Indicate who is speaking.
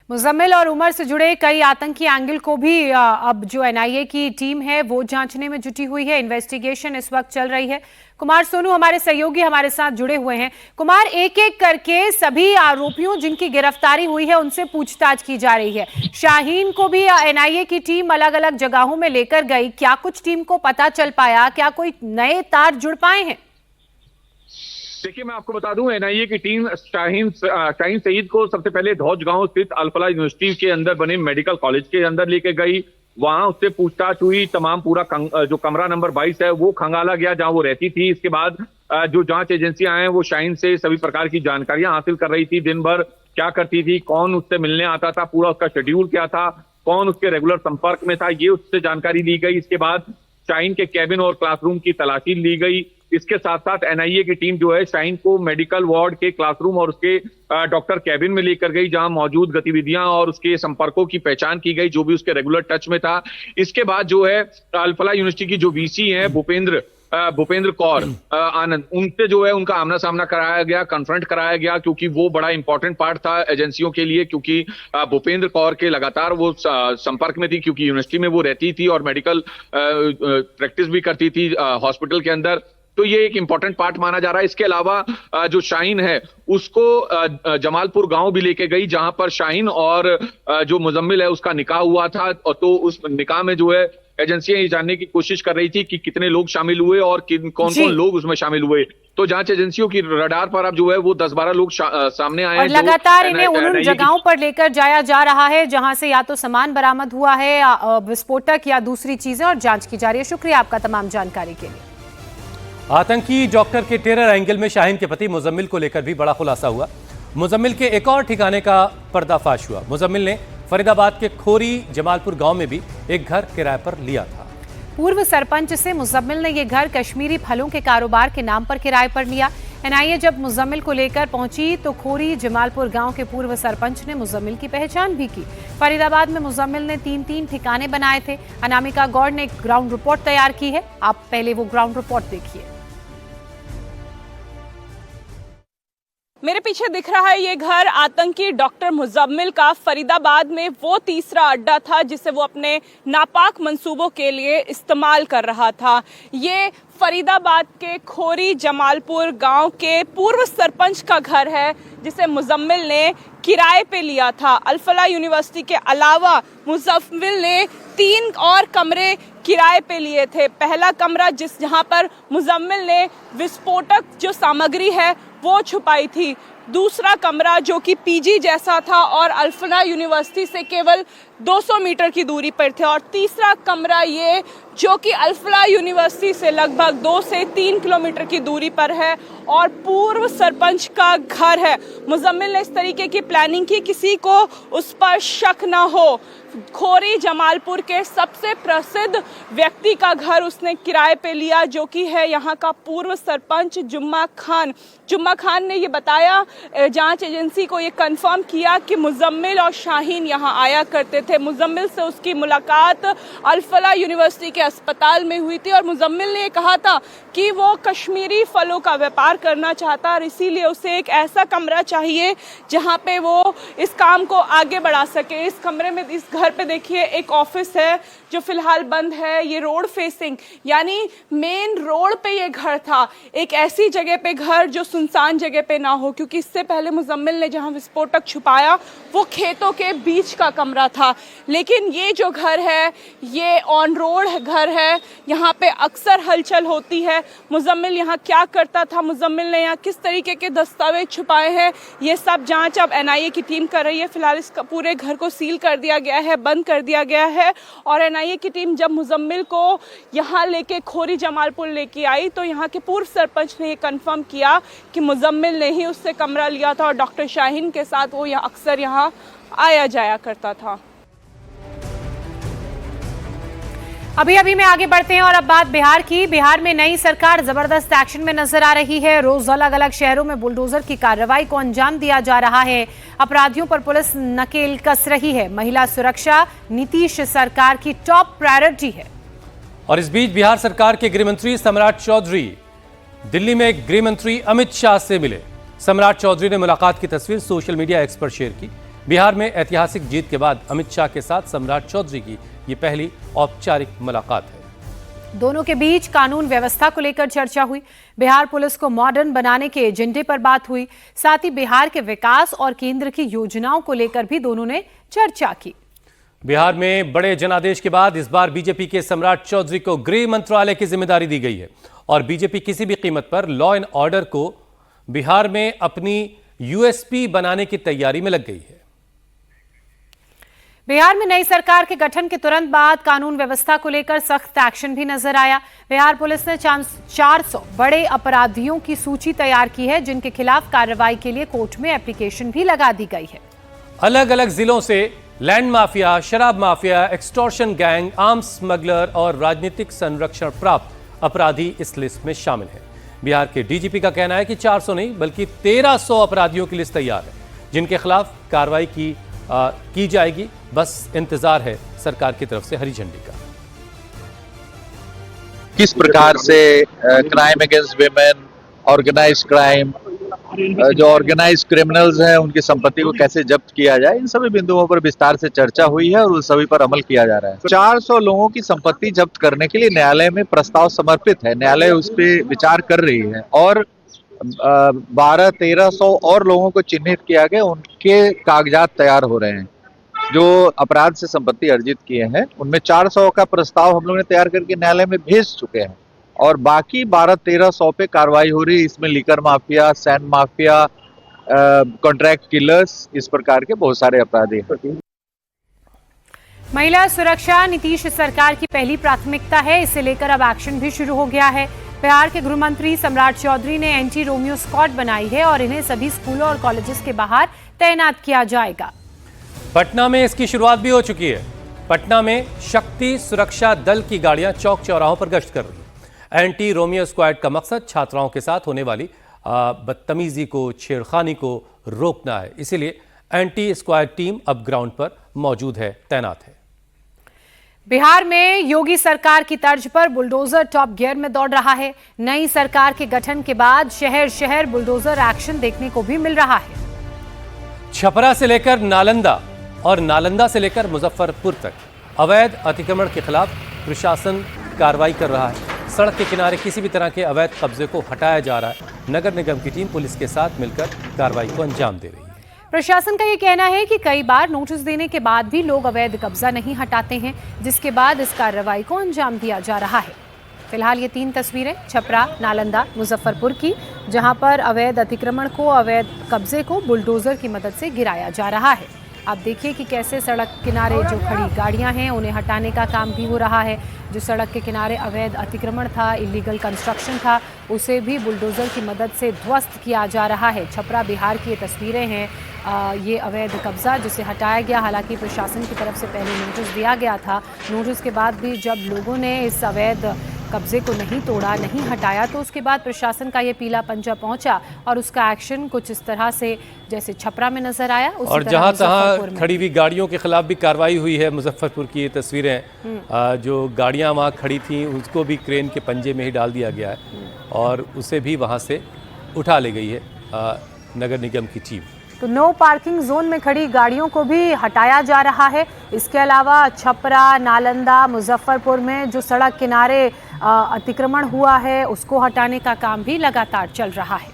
Speaker 1: मुजम्मिल और उमर से जुड़े कई आतंकी एंगल को भी अब जो एनआईए की टीम है वो जांचने में जुटी हुई है। इन्वेस्टिगेशन इस वक्त चल रही है। कुमार सोनू हमारे सहयोगी हमारे साथ जुड़े हुए हैं। कुमार, एक एक करके सभी आरोपियों जिनकी गिरफ्तारी हुई है उनसे पूछताछ की जा रही है। शाहीन को भी एनआईए की टीम अलग अलग जगहों में लेकर गई। क्या कुछ टीम को पता चल पाया? क्या कोई नए तार जुड़ पाए हैं?
Speaker 2: देखिए, मैं आपको बता दूं, एनआईए की टीम शाहीन सईद को सबसे पहले धौज गांव स्थित अल-फलाह यूनिवर्सिटी के अंदर बने मेडिकल कॉलेज के अंदर लेके गई। वहां उससे पूछताछ हुई। तमाम पूरा जो कमरा नंबर 22 है वो खंगाला गया जहां वो रहती थी। इसके बाद जो जांच एजेंसियां हैं वो शाहीन से सभी प्रकार की जानकारियां हासिल कर रही थी। दिन भर क्या करती थी, कौन उससे मिलने आता था, पूरा उसका शेड्यूल क्या था, कौन उसके रेगुलर संपर्क में था, ये उससे जानकारी ली गई। इसके बाद शाहीन के कैबिन और क्लासरूम की तलाशी ली गई। इसके साथ साथ एनआईए की टीम जो है शाहीन को मेडिकल वार्ड के क्लासरूम और उसके डॉक्टर कैबिन में लेकर गई, जहां मौजूद गतिविधियां और उसके संपर्कों की पहचान की गई, जो भी उसके रेगुलर टच में था। इसके बाद जो है अल-फलाह यूनिवर्सिटी की जो वीसी है भूपेंद्र कौर आनंद, उनसे जो है उनका आमना सामना कराया गया, कन्फ्रंट कराया गया, क्योंकि वो बड़ा इंपॉर्टेंट पार्ट था एजेंसियों के लिए। क्योंकि भूपेंद्र कौर के लगातार वो संपर्क में थी, क्योंकि यूनिवर्सिटी में वो रहती थी और मेडिकल प्रैक्टिस भी करती थी हॉस्पिटल के अंदर। तो ये एक इंपॉर्टेंट पार्ट माना जा रहा है। इसके अलावा जो शाहीन है उसको जमालपुर गांव भी लेके गई, जहां पर शाहीन और जो मुजम्मिल है उसका निकाह हुआ था। तो उस निकाह में जो है एजेंसियां ये जानने की कोशिश कर रही थी कि कितने लोग शामिल हुए और कौन कौन लोग उसमें शामिल हुए। तो जांच एजेंसियों की रडार पर अब जो है वो 10-12 लोग सामने आए हैं।
Speaker 1: लगातार इन्हें उन जगहों पर लेकर जाया जा रहा है जहां से या तो सामान बरामद हुआ है, विस्फोटक या दूसरी चीजें, और जांच की जा रही है। शुक्रिया आपका तमाम जानकारी के लिए।
Speaker 3: आतंकी डॉक्टर के टेरर एंगल में शाहीन के पति मुजम्मिल को लेकर भी बड़ा खुलासा हुआ। मुजम्मिल के एक और ठिकाने का पर्दाफाश हुआ। मुजम्मिल ने फरीदाबाद के खोरी जमालपुर गांव में भी एक घर किराए पर लिया था।
Speaker 1: पूर्व सरपंच से मुजम्मिल ने यह घर कश्मीरी फलों के कारोबार के नाम पर किराए पर लिया। एनआईए जब मुजम्मिल को लेकर पहुंची तो खोरी जमालपुर गांव के पूर्व सरपंच ने मुजम्मिल की पहचान भी की। फरीदाबाद में मुजम्मिल ने 3 ठिकाने बनाए थे। अनामिका गौड़ ने एक ग्राउंड रिपोर्ट तैयार की है। आप पहले वो ग्राउंड रिपोर्ट देखिए।
Speaker 4: मेरे पीछे दिख रहा है ये घर आतंकी डॉक्टर मुजम्मिल का फरीदाबाद में वो तीसरा अड्डा था जिसे वो अपने नापाक मंसूबों के लिए इस्तेमाल कर रहा था। ये फरीदाबाद के खोरी जमालपुर गांव के पूर्व सरपंच का घर है जिसे मुजम्मिल ने किराए पे लिया था। अल-फलाह यूनिवर्सिटी के अलावा मुजम्मिल ने 3 और कमरे किराए पे लिए थे। पहला कमरा जहां पर मुजम्मिल ने विस्फोटक जो सामग्री है वो छुपाई थी। दूसरा कमरा जो कि पीजी जैसा था और अल-फलाह यूनिवर्सिटी से केवल 200 मीटर की दूरी पर थे। और तीसरा कमरा ये जो कि अल-फलाह यूनिवर्सिटी से लगभग 2 से 3 किलोमीटर की दूरी पर है और पूर्व सरपंच का घर है। मुजम्मिल ने इस तरीके की प्लानिंग की किसी को उस पर शक न हो। खोरी जमालपुर के सबसे प्रसिद्ध व्यक्ति का घर उसने किराए पे लिया जो कि है यहाँ का पूर्व सरपंच जुम्मा खान। जुम्मा खान ने ये बताया, जांच एजेंसी को ये कंफर्म किया कि मुजम्मिल और शाहीन यहाँ आया करते थे। मुजम्मिल से उसकी मुलाकात अल-फलाह यूनिवर्सिटी के अस्पताल में हुई थी और मुजम्मिल ने कहा था कि वो कश्मीरी फलों का व्यापार करना चाहता और इसीलिए उसे एक ऐसा कमरा चाहिए जहाँ पे वो इस काम को आगे बढ़ा सके। इस कमरे में, इस घर पे देखिए एक ऑफिस है जो फिलहाल बंद है। ये रोड फेसिंग यानी मेन रोड पे ये घर था। एक ऐसी जगह पे घर जो सुनसान जगह पे ना हो, क्योंकि इससे पहले मुजम्मिल ने जहां विस्फोटक छुपाया वो खेतों के बीच का कमरा था। लेकिन ये जो घर है ये ऑन रोड घर है, यहाँ पे अक्सर हलचल होती है। मुजम्मिल यहाँ क्या करता था, मुजम्मिल ने यहाँ किस तरीके के दस्तावेज छुपाए हैं, ये सब जांच अब एनआईए की टीम कर रही है। फिलहाल इस पूरे घर को सील कर दिया गया है, बंद कर दिया गया है। और एनआईए की टीम जब मुजम्मिल को यहाँ लेके खोरी जमालपुर लेके आई तो यहाँ के पूर्व सरपंच ने ये कंफर्म किया कि मुजम्मिल ने ही उससे कमरा लिया था और डॉक्टर शाहीन के साथ वो अक्सर यहाँ आया जाया करता था।
Speaker 1: अभी में आगे बढ़ते हैं और अब बात बिहार की। बिहार में नई सरकार जबरदस्त एक्शन में नजर आ रही है। रोज अलग अलग शहरों में बुलडोजर की कार्रवाई को अंजाम दिया जा रहा है। अपराधियों पर पुलिस नकेल कस रही है। महिला सुरक्षा नीतीश सरकार की टॉप प्रायोरिटी है।
Speaker 3: और इस बीच बिहार सरकार के गृह मंत्री सम्राट चौधरी दिल्ली में गृह मंत्री अमित शाह से मिले। सम्राट चौधरी ने मुलाकात की तस्वीर सोशल मीडिया एक्स पर शेयर की। बिहार में ऐतिहासिक जीत के बाद अमित शाह के साथ सम्राट चौधरी की ये पहली औपचारिक मुलाकात है।
Speaker 1: दोनों के बीच कानून व्यवस्था को लेकर चर्चा हुई। बिहार पुलिस को मॉडर्न बनाने के एजेंडे पर बात हुई। साथ ही बिहार के विकास और केंद्र की योजनाओं को लेकर भी दोनों ने चर्चा की।
Speaker 3: बिहार में बड़े जनादेश के बाद इस बार बीजेपी के सम्राट चौधरी को गृह मंत्रालय की जिम्मेदारी दी गई है और बीजेपी किसी भी कीमत पर लॉ एंड ऑर्डर को बिहार में अपनी यूएसपी बनाने की तैयारी में लग गई है।
Speaker 1: बिहार में नई सरकार के गठन के तुरंत बाद कानून व्यवस्था को लेकर सख्त एक्शन भी नजर आया। बिहार पुलिस ने 400 बड़े अपराधियों की सूची तैयार की है, जिनके खिलाफ कार्रवाई के लिए कोर्ट में एप्लीकेशन भी लगा दी गई है।
Speaker 3: अलग अलग जिलों से लैंड माफिया, शराब mafia, extortion gang, arms smuggler और राजनीतिक संरक्षण प्राप्त अपराधी इस लिस्ट में शामिल हैं। बिहार के डीजीपी का कहना है कि 400 नहीं बल्कि 1300 अपराधियों की लिस्ट तैयार है, जिनके खिलाफ कार्रवाई की जाएगी। बस इंतजार है सरकार की तरफ से हरी झंडी का।
Speaker 5: किस प्रकार से crime against women, organised crime, जो ऑर्गेनाइज्ड क्रिमिनल्स हैं उनकी संपत्ति को कैसे जब्त किया जाए, इन सभी बिंदुओं पर विस्तार से चर्चा हुई है और उन सभी पर अमल किया जा रहा है। 400 लोगों की संपत्ति जब्त करने के लिए न्यायालय में प्रस्ताव समर्पित है। न्यायालय उस पर विचार कर रही है और 1200-1300 और लोगों को चिन्हित किया गया, उनके कागजात तैयार हो रहे हैं जो अपराध से संपत्ति अर्जित किए हैं। उनमें 400 का प्रस्ताव हम लोगों ने तैयार करके न्यायालय में भेज चुके हैं और बाकी 1200-1300 पे कार्रवाई हो रही है। इसमें liquor mafia, sand mafia, contract killers, इस प्रकार के बहुत सारे अपराधी हैं।
Speaker 1: महिला सुरक्षा नीतीश सरकार की पहली प्राथमिकता है। इसे लेकर अब एक्शन भी शुरू हो गया है। बिहार के गृह मंत्री सम्राट चौधरी ने एंटी रोमियो स्क्वाड बनाई है और इन्हें सभी स्कूलों और कॉलेजेस के बाहर तैनात किया जाएगा।
Speaker 3: पटना में इसकी शुरुआत भी हो चुकी है। पटना में शक्ति सुरक्षा दल की गाड़ियां चौक चौराहों पर गश्त कर रही है। एंटी रोमियो स्क्वाड का मकसद छात्राओं के साथ होने वाली बदतमीजी को, छेड़खानी को रोकना है। इसीलिए एंटी स्क्वाड टीम अब ग्राउंड पर मौजूद है, तैनात है।
Speaker 1: बिहार में योगी सरकार की तर्ज पर बुलडोजर टॉप गियर में दौड़ रहा है। नई सरकार के गठन के बाद शहर शहर बुलडोजर एक्शन देखने को भी मिल रहा है।
Speaker 3: छपरा से लेकर नालंदा और नालंदा से लेकर मुजफ्फरपुर तक अवैध अतिक्रमण के खिलाफ प्रशासन कार्रवाई कर रहा है। सड़क के किनारे किसी भी तरह के अवैध कब्जे को हटाया जा रहा है। नगर निगम की टीम पुलिस के साथ मिलकर कार्रवाई को अंजाम दे रही है।
Speaker 1: प्रशासन का ये कहना है कि कई बार नोटिस देने के बाद भी लोग अवैध कब्जा नहीं हटाते हैं, जिसके बाद इस कार्रवाई को अंजाम दिया जा रहा है। फिलहाल ये 3 तस्वीरें छपरा, नालंदा, मुजफ्फरपुर की, जहां पर अवैध अतिक्रमण को, अवैध कब्जे को बुलडोजर की मदद से गिराया जा रहा है। आप देखिए कि कैसे सड़क किनारे जो खड़ी गाड़ियां हैं उन्हें हटाने का काम भी हो रहा है। जो सड़क के किनारे अवैध अतिक्रमण था, इलीगल कंस्ट्रक्शन था, उसे भी बुलडोजर की मदद से ध्वस्त किया जा रहा है। छपरा बिहार की ये तस्वीरें हैं। ये अवैध कब्जा जिसे हटाया गया, हालांकि प्रशासन की तरफ से पहले नोटिस दिया गया था। नोटिस के बाद भी जब लोगों ने इस अवैध कब्जे को नहीं तोड़ा, नहीं हटाया, तो उसके बाद प्रशासन का ये पीला पंजा पहुंचा और उसका एक्शन कुछ इस तरह से जैसे छपरा में नजर आया।
Speaker 3: और जहां तहां खड़ी हुई गाड़ियों के खिलाफ भी कार्रवाई हुई है। मुजफ्फरपुर की ये तस्वीरें, जो गाड़ियां वहां खड़ी थी उसको भी क्रेन के पंजे में ही डाल दिया गया है और उसे भी वहां से उठा ले गई है नगर निगम की टीम।
Speaker 1: तो नो पार्किंग जोन में खड़ी गाड़ियों को भी हटाया जा रहा है। इसके अलावा छपरा, नालंदा, मुजफ्फरपुर में जो सड़क किनारे अतिक्रमण हुआ है उसको हटाने का काम भी लगातार चल रहा है।